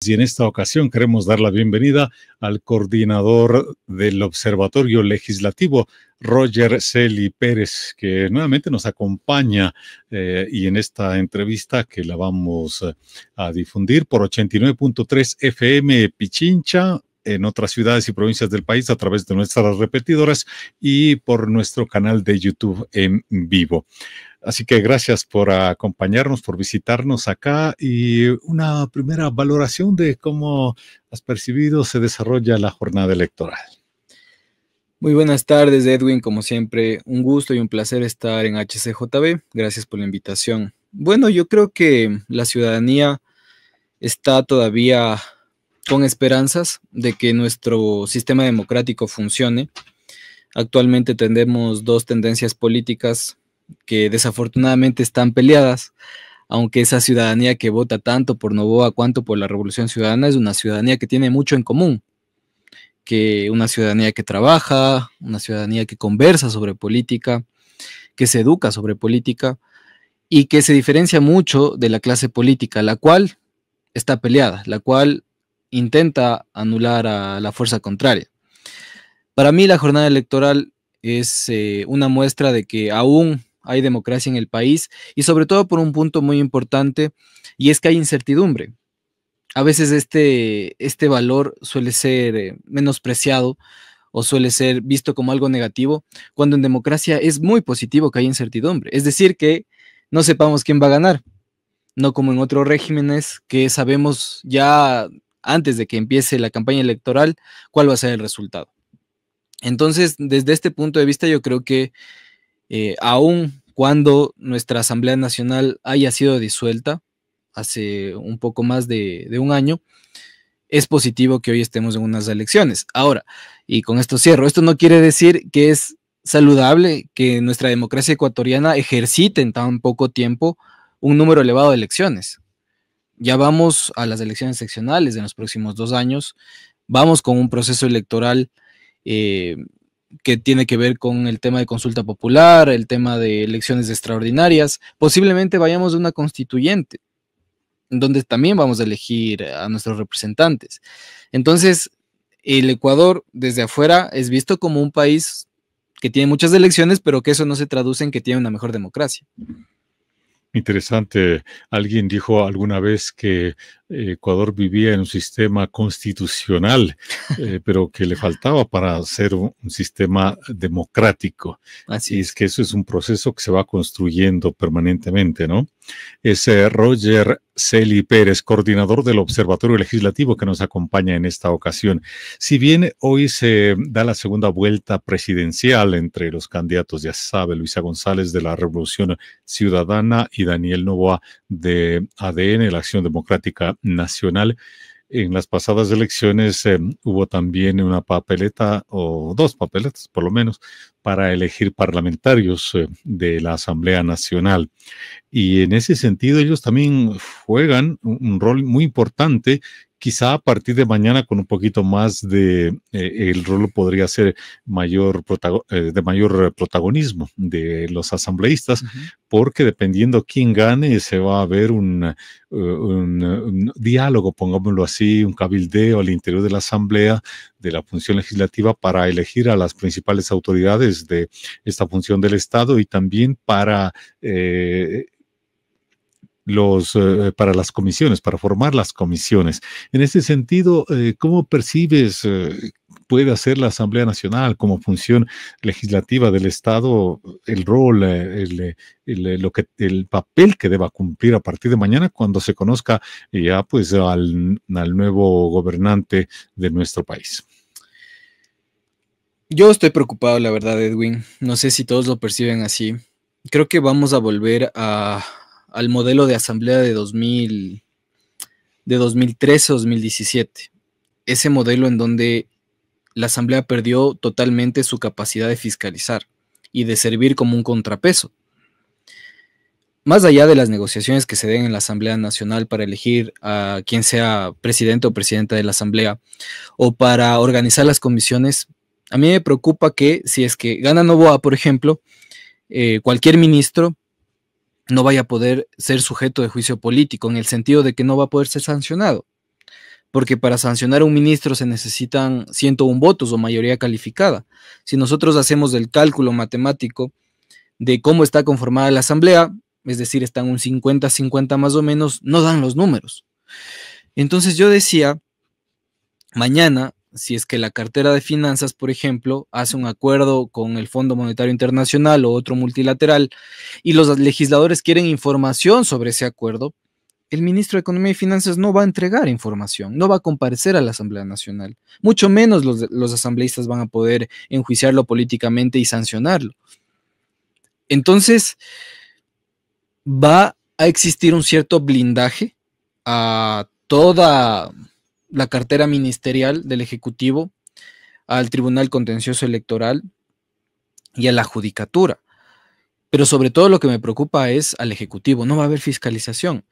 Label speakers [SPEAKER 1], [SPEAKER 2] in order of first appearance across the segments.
[SPEAKER 1] Y en esta ocasión queremos dar la bienvenida al coordinador del Observatorio Legislativo, Roger Celi Pérez, que nuevamente nos acompaña y en esta entrevista que la vamos a difundir por 89.3 FM Pichincha, en otras ciudades y provincias del país a través de nuestras repetidoras y por nuestro canal de YouTube en vivo. Así que gracias por acompañarnos, por visitarnos acá y una primera valoración de cómo has percibido se desarrolla la jornada electoral.
[SPEAKER 2] Muy buenas tardes, Edwin. Como siempre, un gusto y un placer estar en HCJB. Gracias por la invitación. Bueno, yo creo que la ciudadanía está todavía con esperanzas de que nuestro sistema democrático funcione. Actualmente tenemos dos tendencias políticas que desafortunadamente están peleadas, aunque esa ciudadanía que vota tanto por Noboa cuanto por la Revolución Ciudadana es una ciudadanía que tiene mucho en común, que una ciudadanía que trabaja, una ciudadanía que conversa sobre política, que se educa sobre política y que se diferencia mucho de la clase política, la cual está peleada, la cual intenta anular a la fuerza contraria. Para mí la jornada electoral es una muestra de que aún hay democracia en el país y sobre todo por un punto muy importante y es que hay incertidumbre. A veces este valor suele ser menospreciado o suele ser visto como algo negativo, cuando en democracia es muy positivo que haya incertidumbre. Es decir, que no sepamos quién va a ganar, no como en otros regímenes que sabemos ya antes de que empiece la campaña electoral cuál va a ser el resultado. Entonces, desde este punto de vista, yo creo que aun cuando nuestra Asamblea Nacional haya sido disuelta hace un poco más de un año, es positivo que hoy estemos en unas elecciones. Ahora, y con esto cierro, esto no quiere decir que es saludable que nuestra democracia ecuatoriana ejercite en tan poco tiempo un número elevado de elecciones. Ya vamos a las elecciones seccionales en los próximos 2 años, vamos con un proceso electoral que tiene que ver con el tema de consulta popular, el tema de elecciones extraordinarias, posiblemente vayamos de una constituyente, donde también vamos a elegir a nuestros representantes. Entonces, el Ecuador desde afuera es visto como un país que tiene muchas elecciones, pero que eso no se traduce en que tiene una mejor democracia.
[SPEAKER 1] Interesante. Alguien dijo alguna vez que Ecuador vivía en un sistema constitucional, pero que le faltaba para ser un sistema democrático.
[SPEAKER 2] Así
[SPEAKER 1] y es que eso es un proceso que se va construyendo permanentemente, ¿no? Es Roger Celi Pérez, coordinador del Observatorio Legislativo, que nos acompaña en esta ocasión. Si bien hoy se da la segunda vuelta presidencial entre los candidatos, ya se sabe, Luisa González de la Revolución Ciudadana y Daniel Noboa de ADN, la Acción Democrática Nacional. En las pasadas elecciones hubo también una papeleta, o 2 papeletas por lo menos, para elegir parlamentarios de la Asamblea Nacional. Y en ese sentido ellos también juegan un rol muy importante. Quizá a partir de mañana con un poquito más de el rol podría ser de mayor protagonismo de los asambleístas, porque dependiendo quién gane se va a haber un diálogo, pongámoslo así, un cabildeo al interior de la asamblea, de la función legislativa, para elegir a las principales autoridades de esta función del Estado y también para para las comisiones, para formar las comisiones. En ese sentido, ¿cómo percibes puede hacer la Asamblea Nacional como función legislativa del Estado, el rol, el papel que deba cumplir a partir de mañana cuando se conozca ya pues al nuevo gobernante de nuestro país?
[SPEAKER 2] Yo estoy preocupado, la verdad, Edwin. No sé si todos lo perciben así. Creo que vamos a volver al modelo de asamblea de 2013-2017. Ese modelo en donde la asamblea perdió totalmente su capacidad de fiscalizar y de servir como un contrapeso. Más allá de las negociaciones que se den en la Asamblea Nacional para elegir a quien sea presidente o presidenta de la Asamblea o para organizar las comisiones, a mí me preocupa que si es que gana Noboa, por ejemplo, cualquier ministro no vaya a poder ser sujeto de juicio político, en el sentido de que no va a poder ser sancionado. porque para sancionar a un ministro se necesitan 101 votos o mayoría calificada. Si nosotros hacemos el cálculo matemático de cómo está conformada la asamblea, es decir, están un 50-50 más o menos, no dan los números. Entonces yo decía, mañana, si es que la cartera de finanzas, por ejemplo, hace un acuerdo con el Fondo Monetario Internacional o otro multilateral y los legisladores quieren información sobre ese acuerdo, el ministro de Economía y Finanzas no va a entregar información, no va a comparecer a la Asamblea Nacional, mucho menos los asambleístas van a poder enjuiciarlo políticamente y sancionarlo. Entonces, va a existir un cierto blindaje a toda la cartera ministerial del Ejecutivo, al Tribunal Contencioso Electoral y a la Judicatura. Pero sobre todo lo que me preocupa es al Ejecutivo, no va a haber fiscalización.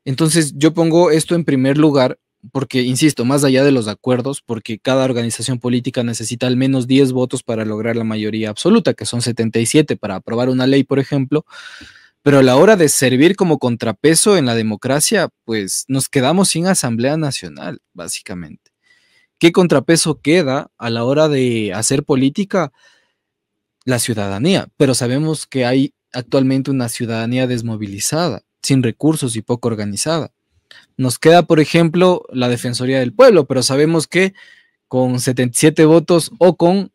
[SPEAKER 2] Entonces yo pongo esto en primer lugar porque, insisto, más allá de los acuerdos, porque cada organización política necesita al menos 10 votos para lograr la mayoría absoluta, que son 77 para aprobar una ley, por ejemplo, pero a la hora de servir como contrapeso en la democracia, pues nos quedamos sin Asamblea Nacional, básicamente. ¿Qué contrapeso queda a la hora de hacer política? La ciudadanía, pero sabemos que hay actualmente una ciudadanía desmovilizada, sin recursos y poco organizada. Nos queda, por ejemplo, la Defensoría del Pueblo, pero sabemos que con 77 votos o con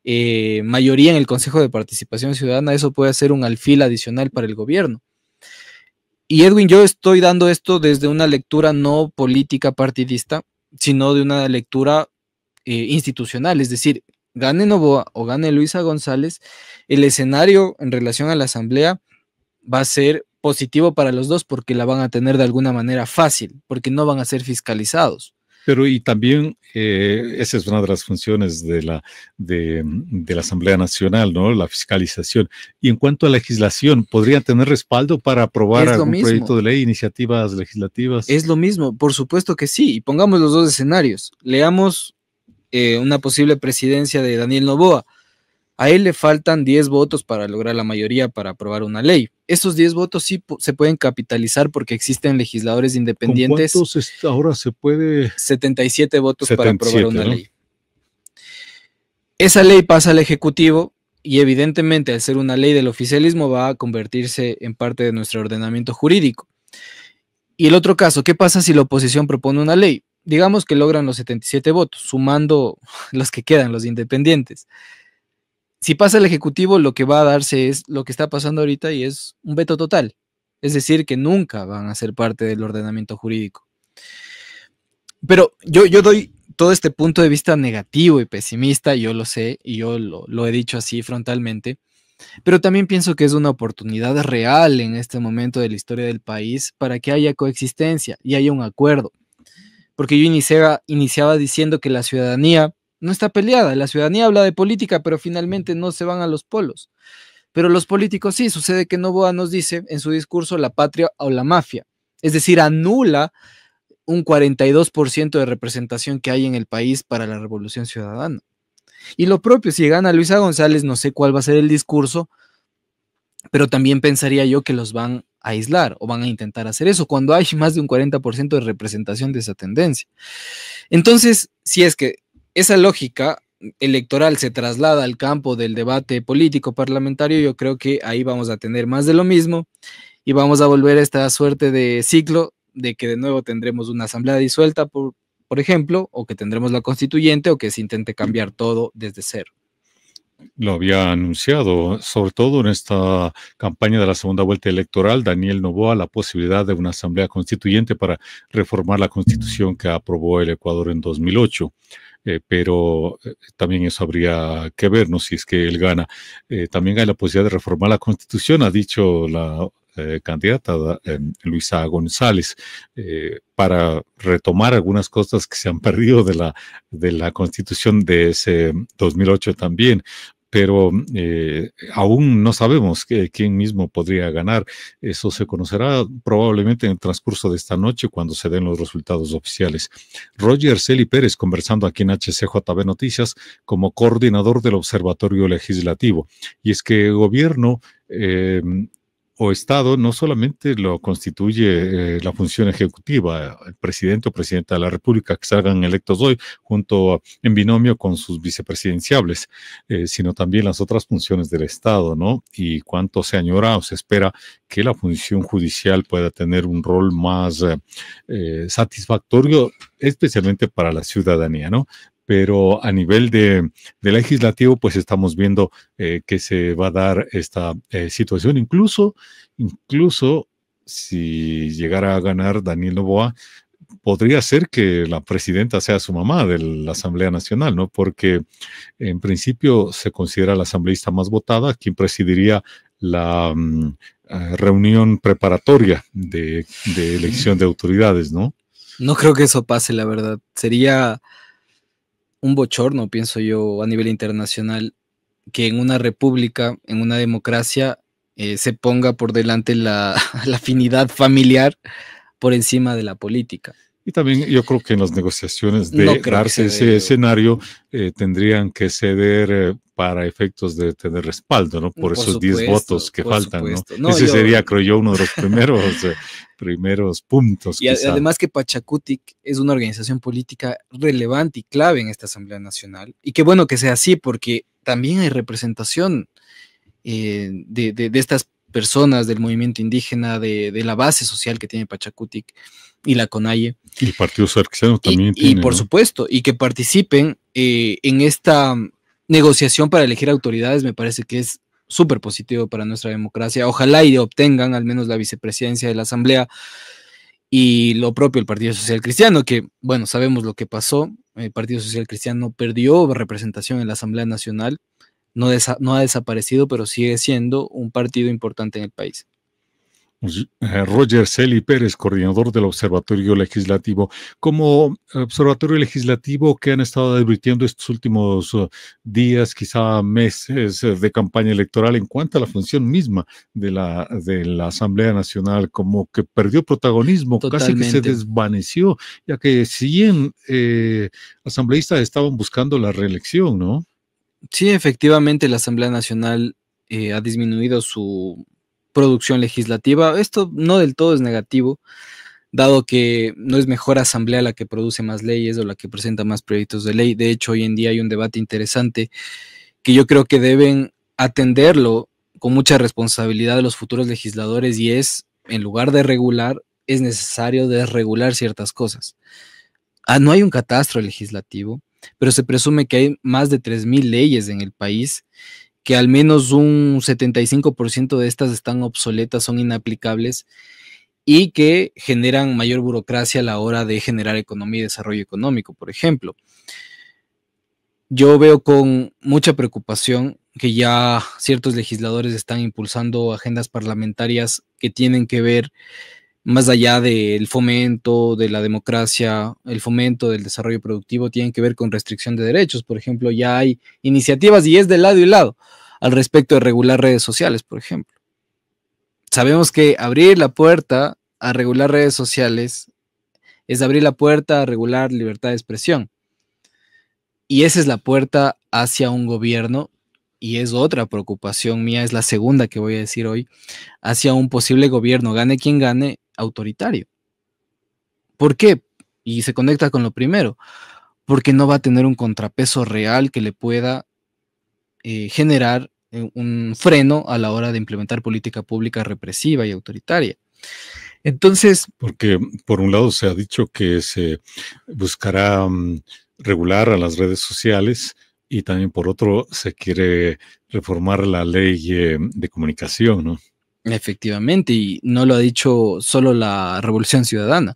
[SPEAKER 2] mayoría en el Consejo de Participación Ciudadana, eso puede ser un alfil adicional para el gobierno. Y Edwin, yo estoy dando esto desde una lectura no política partidista, sino de una lectura institucional, es decir, gane Noboa o gane Luisa González, el escenario en relación a la asamblea va a ser positivo para los dos porque la van a tener de alguna manera fácil, porque no van a ser fiscalizados.
[SPEAKER 1] Pero y también esa es una de las funciones de la Asamblea Nacional, ¿no? La fiscalización. Y en cuanto a legislación, ¿podrían tener respaldo para aprobar algún proyecto de ley, iniciativas legislativas?
[SPEAKER 2] Es lo mismo, por supuesto que sí. Y pongamos los dos escenarios. Leamos una posible presidencia de Daniel Noboa. A él le faltan 10 votos para lograr la mayoría para aprobar una ley. Esos 10 votos sí se pueden capitalizar porque existen legisladores independientes.
[SPEAKER 1] ¿Con cuántos ahora se puede?
[SPEAKER 2] 77 votos para aprobar una ley. Esa ley pasa al Ejecutivo y evidentemente al ser una ley del oficialismo va a convertirse en parte de nuestro ordenamiento jurídico. Y el otro caso, ¿qué pasa si la oposición propone una ley? Digamos que logran los 77 votos, sumando los que quedan, los independientes. Si pasa el Ejecutivo, lo que va a darse es lo que está pasando ahorita y es un veto total. Es decir, que nunca van a ser parte del ordenamiento jurídico. Pero yo doy todo este punto de vista negativo y pesimista, yo lo sé, y yo lo he dicho así frontalmente, pero también pienso que es una oportunidad real en este momento de la historia del país para que haya coexistencia y haya un acuerdo. Porque yo iniciaba diciendo que la ciudadanía no está peleada, la ciudadanía habla de política, pero finalmente no se van a los polos. Pero los políticos sí, sucede que Noboa nos dice en su discurso la patria o la mafia, es decir, anula un 42% de representación que hay en el país para la Revolución Ciudadana. Y lo propio, si gana Luisa González, no sé cuál va a ser el discurso, pero también pensaría yo que los van a aislar o van a intentar hacer eso cuando hay más de un 40% de representación de esa tendencia. Entonces, si es que esa lógica electoral se traslada al campo del debate político parlamentario, yo creo que ahí vamos a tener más de lo mismo y vamos a volver a esta suerte de ciclo de que de nuevo tendremos una asamblea disuelta, por ejemplo, o que tendremos la constituyente o que se intente cambiar todo desde cero.
[SPEAKER 1] Lo había anunciado, sobre todo en esta campaña de la segunda vuelta electoral, Daniel Noboa, la posibilidad de una asamblea constituyente para reformar la constitución que aprobó el Ecuador en 2008. Pero también eso habría que ver, ¿no? Si es que él gana. También hay la posibilidad de reformar la constitución, ha dicho la candidata Luisa González, para retomar algunas cosas que se han perdido de la constitución de ese 2008 también. Pero aún no sabemos quién mismo podría ganar. Eso se conocerá probablemente en el transcurso de esta noche cuando se den los resultados oficiales. Roger Celi Pérez conversando aquí en HCJB Noticias como coordinador del Observatorio Legislativo. Y es que el gobierno o Estado no solamente lo constituye la función ejecutiva, el presidente o presidenta de la República que salgan electos hoy en binomio con sus vicepresidenciables, sino también las otras funciones del Estado, ¿no? Y cuánto se añora o se espera que la función judicial pueda tener un rol más satisfactorio, especialmente para la ciudadanía, ¿no? Pero a nivel de legislativo, pues estamos viendo que se va a dar esta situación. Incluso si llegara a ganar Daniel Noboa, podría ser que la presidenta sea su mamá de la Asamblea Nacional, ¿no? Porque en principio se considera la asambleísta más votada, quien presidiría la reunión preparatoria de elección de autoridades, ¿no?
[SPEAKER 2] No creo que eso pase, la verdad. Sería un bochorno, pienso yo, a nivel internacional, que en una república, en una democracia, se ponga por delante la afinidad familiar por encima de la política.
[SPEAKER 1] Y también yo creo que en las negociaciones de darse ese escenario tendrían que ceder para efectos de tener respaldo, ¿no? Por esos 10 votos que faltan, ¿no? Ese sería, creo yo, uno de los primeros puntos.
[SPEAKER 2] Y además que Pachacutic es una organización política relevante y clave en esta Asamblea Nacional. Y qué bueno que sea así, porque también hay representación de estas personas del movimiento indígena, de la base social que tiene Pachacutic y la CONAIE.
[SPEAKER 1] Y el Partido Social Cristiano también tiene.
[SPEAKER 2] Y por supuesto, y que participen en esta negociación para elegir autoridades, me parece que es súper positivo para nuestra democracia. Ojalá y obtengan al menos la vicepresidencia de la Asamblea y lo propio el Partido Social Cristiano, que, bueno, sabemos lo que pasó. El Partido Social Cristiano perdió representación en la Asamblea Nacional, no ha desaparecido, pero sigue siendo un partido importante en el país.
[SPEAKER 1] Roger Celi Pérez, coordinador del Observatorio Legislativo. Como Observatorio Legislativo, ¿qué han estado advirtiendo estos últimos días, quizá meses de campaña electoral en cuanto a la función misma de la Asamblea Nacional? Como que perdió protagonismo,
[SPEAKER 2] Totalmente.
[SPEAKER 1] casi que se desvaneció, ya que si bien asambleístas estaban buscando la reelección, ¿no?
[SPEAKER 2] Sí, efectivamente, la Asamblea Nacional ha disminuido su producción legislativa. Esto no del todo es negativo, dado que no es mejor asamblea la que produce más leyes o la que presenta más proyectos de ley. De hecho, hoy en día hay un debate interesante que yo creo que deben atenderlo con mucha responsabilidad de los futuros legisladores, y es, en lugar de regular, es necesario desregular ciertas cosas. No hay un catastro legislativo, pero se presume que hay más de 3.000 leyes en el país, que al menos un 75% de estas están obsoletas, son inaplicables y que generan mayor burocracia a la hora de generar economía y desarrollo económico, por ejemplo. Yo veo con mucha preocupación que ya ciertos legisladores están impulsando agendas parlamentarias que tienen que ver más allá del fomento de la democracia, el fomento del desarrollo productivo, tienen que ver con restricción de derechos. Por ejemplo, ya hay iniciativas, y es de lado y lado, al respecto de regular redes sociales, por ejemplo. Sabemos que abrir la puerta a regular redes sociales es abrir la puerta a regular libertad de expresión. Y esa es la puerta hacia un gobierno, y es otra preocupación mía, es la segunda que voy a decir hoy, hacia un posible gobierno, gane quien gane, autoritario. ¿Por qué? Y se conecta con lo primero, porque no va a tener un contrapeso real que le pueda generar un freno a la hora de implementar política pública represiva y autoritaria. Entonces,
[SPEAKER 1] porque por un lado se ha dicho que se buscará regular a las redes sociales, y también por otro se quiere reformar la ley de comunicación, ¿no?
[SPEAKER 2] Efectivamente, y no lo ha dicho solo la Revolución Ciudadana.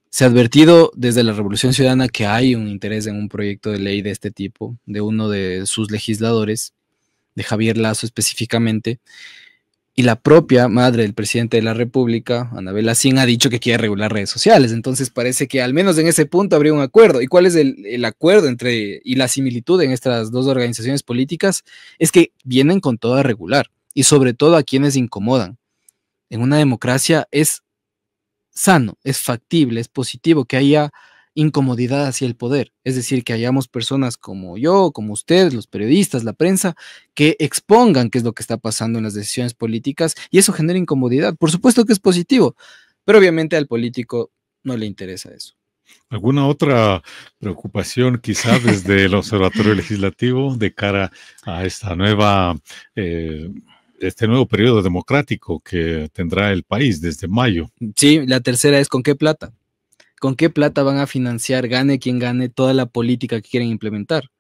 [SPEAKER 2] Se ha advertido desde la Revolución Ciudadana que hay un interés en un proyecto de ley de este tipo, de uno de sus legisladores, de Javier Lazo específicamente, y la propia madre del presidente de la República, Anabel Asín, ha dicho que quiere regular redes sociales. Entonces parece que al menos en ese punto habría un acuerdo. ¿Y cuál es el acuerdo y la similitud en estas dos organizaciones políticas? Es que vienen con todo a regular, y sobre todo a quienes incomodan. En una democracia es sano, es factible, es positivo que haya incomodidad hacia el poder. Es decir, que hayamos personas como yo, como ustedes, los periodistas, la prensa, que expongan qué es lo que está pasando en las decisiones políticas y eso genera incomodidad. Por supuesto que es positivo, pero obviamente al político no le interesa eso.
[SPEAKER 1] ¿Alguna otra preocupación quizá desde el Observatorio Legislativo de cara a esta este nuevo periodo democrático que tendrá el país desde mayo?
[SPEAKER 2] Sí, la tercera es ¿con qué plata? ¿Con qué plata van a financiar, gane quien gane, toda la política que quieren implementar?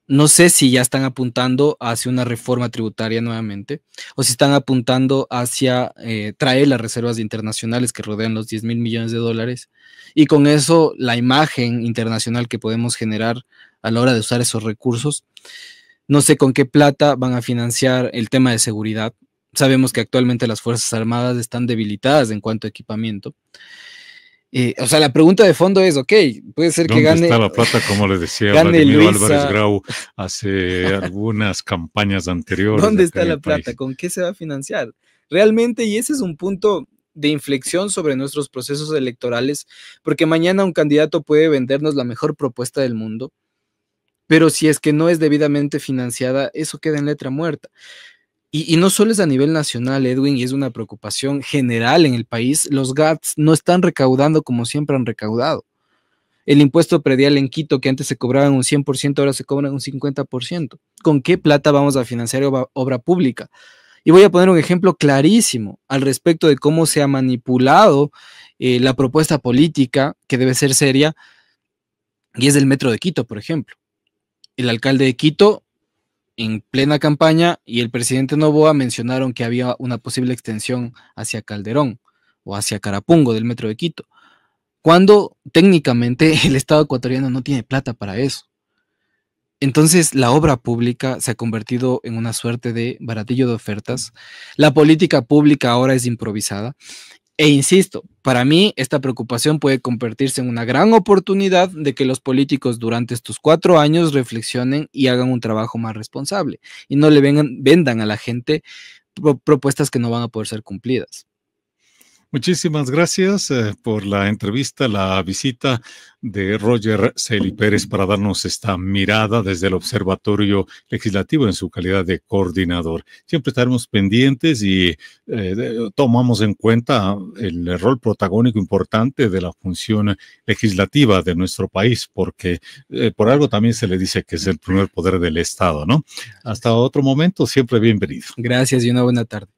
[SPEAKER 2] No sé si ya están apuntando hacia una reforma tributaria nuevamente, o si están apuntando hacia traer las reservas internacionales que rodean los 10.000 millones de dólares, y con eso la imagen internacional que podemos generar a la hora de usar esos recursos. No sé con qué plata van a financiar el tema de seguridad. Sabemos que actualmente las Fuerzas Armadas están debilitadas en cuanto a equipamiento. O sea, la pregunta de fondo es, ok, puede ser que gane...
[SPEAKER 1] ¿Dónde está la plata, como le decía
[SPEAKER 2] Vladimir
[SPEAKER 1] Álvarez Grau hace algunas campañas anteriores?
[SPEAKER 2] ¿Dónde está la plata? País. ¿Con qué se va a financiar? Realmente, y ese es un punto de inflexión sobre nuestros procesos electorales, porque mañana un candidato puede vendernos la mejor propuesta del mundo, pero si es que no es debidamente financiada, eso queda en letra muerta. Y no solo es a nivel nacional, Edwin, y es una preocupación general en el país, los GATS no están recaudando como siempre han recaudado. El impuesto predial en Quito, que antes se cobraba un 100%, ahora se cobra un 50%. ¿Con qué plata vamos a financiar obra pública? Y voy a poner un ejemplo clarísimo al respecto de cómo se ha manipulado la propuesta política, que debe ser seria, y es del Metro de Quito, por ejemplo. El alcalde de Quito, en plena campaña, y el presidente Noboa mencionaron que había una posible extensión hacia Calderón o hacia Carapungo del Metro de Quito, cuando técnicamente el Estado ecuatoriano no tiene plata para eso. Entonces la obra pública se ha convertido en una suerte de baratillo de ofertas. La política pública ahora es improvisada. E insisto, para mí esta preocupación puede convertirse en una gran oportunidad de que los políticos durante estos 4 años reflexionen y hagan un trabajo más responsable y no le vendan a la gente propuestas que no van a poder ser cumplidas.
[SPEAKER 1] Muchísimas gracias por la entrevista, la visita de Roger Celi Pérez para darnos esta mirada desde el Observatorio Legislativo en su calidad de coordinador. Siempre estaremos pendientes y tomamos en cuenta el rol protagónico importante de la función legislativa de nuestro país, porque por algo también se le dice que es el primer poder del Estado, ¿no? Hasta otro momento, siempre bienvenido.
[SPEAKER 2] Gracias y una buena tarde.